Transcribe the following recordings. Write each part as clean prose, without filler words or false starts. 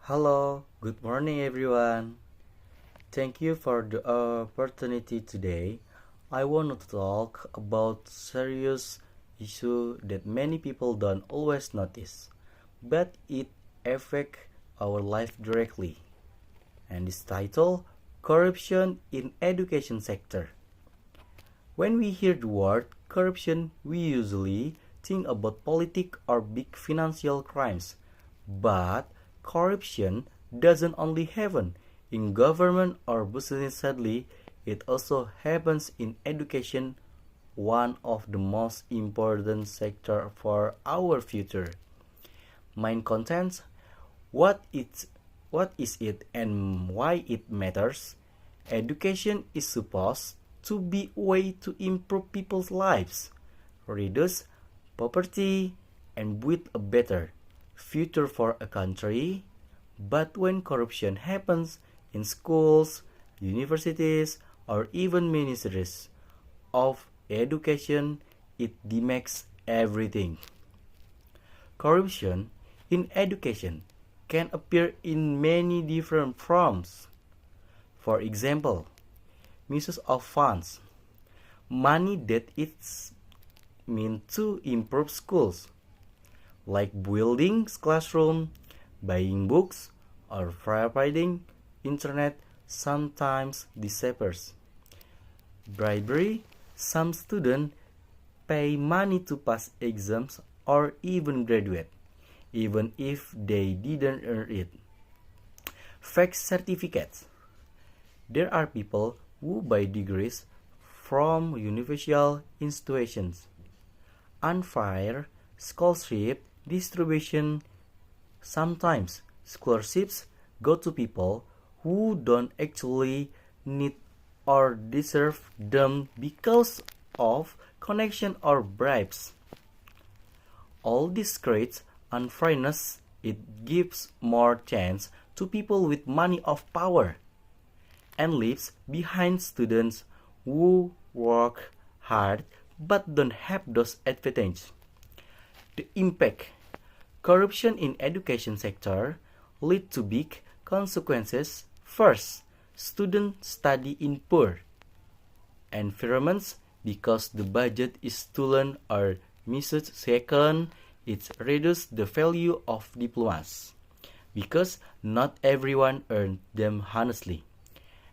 Hello, good morning everyone. Thank you for the opportunity today. I want to talk about serious issue that many people don't always notice, but it affect our life directly. And this title, corruption in education sector. When we hear the word corruption, we usually think about politics or big financial crimes. But corruption doesn't only happen in government or business. Sadly, it also happens in education, one of the most important sector for our future. Main contents, what it's what is it and why it matters. Education is supposed to be a way to improve people's lives, reduce poverty, and build a better future for a country. But when corruption happens in schools, universities, or even ministries of education, it damages everything. Corruption in education can appear in many different forms. For example, misuse of funds, money that is meant to improve schools, like building classroom, buying books, or providing internet sometimes disappears. Bribery, some students pay money to pass exams or even graduate, even if they didn't earn it. Fake certificates. There are people who buy degrees from university institutions. Unfair scholarship distribution. Sometimes scholarships go to people who don't actually need or deserve them because of connection or bribes. All this creates unfairness. It gives more chance to people with money of power and leaves behind students who work hard but don't have those advantages. The impact corruption in education sector lead to big consequences. First, students study in poor environments because the budget is stolen or misused. Second, it reduces the value of diplomas because not everyone earned them honestly.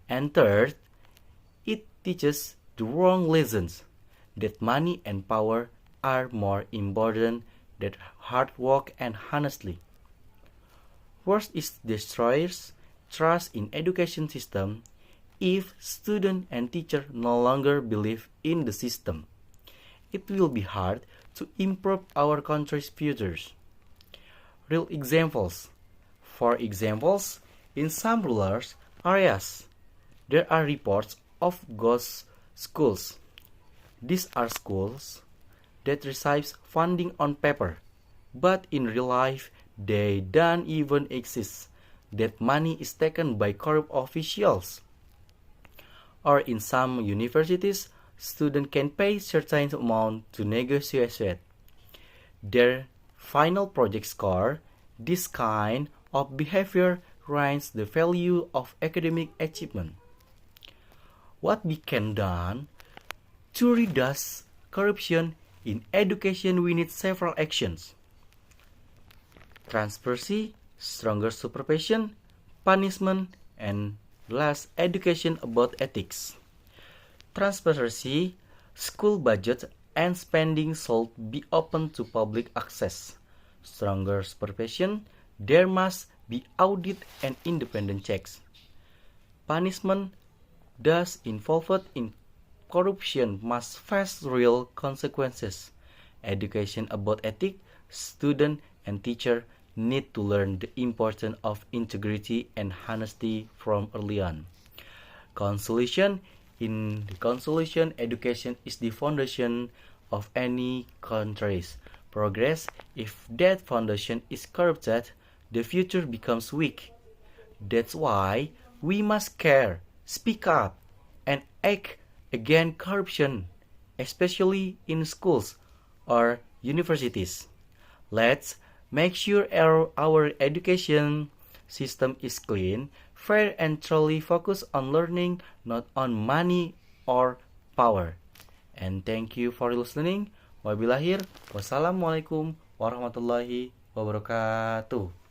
And third, it teaches the wrong lessons that money and power are more important than hard work and honestly. Worst is destroys trust in education system if student and teacher no longer believe in the system. It will be hard to improve our country's futures. Real examples. For examples, in some rural areas, there are reports of ghost schools. These are schools that receives funding on paper, but in real life they don't even exist. That money is taken by corrupt officials. Or in some universities, students can pay certain amount to negotiate their final project score. This kind of behavior ruins the value of academic achievement. What we can do to reduce corruption in education, we need several actions. Transparency, stronger supervision, punishment, and last, education about ethics. Transparency, school budget and spending should be open to public access. Stronger supervision, there must be audit and independent checks. Punishment, those involved in corruption must face real consequences. Education about ethics, student and teacher need to learn the importance of integrity and honesty from early on. Consolation, in the consolation, education is the foundation of any country's progress. If that foundation is corrupted, the future becomes weak. That's why we must care, speak up, and act against corruption, especially in schools or universities. Let's make sure our education system is clean, fair, and truly focused on learning, not on money or power. And thank you for listening. Wabillahi, wassalamualaikum warahmatullahi wabarakatuh.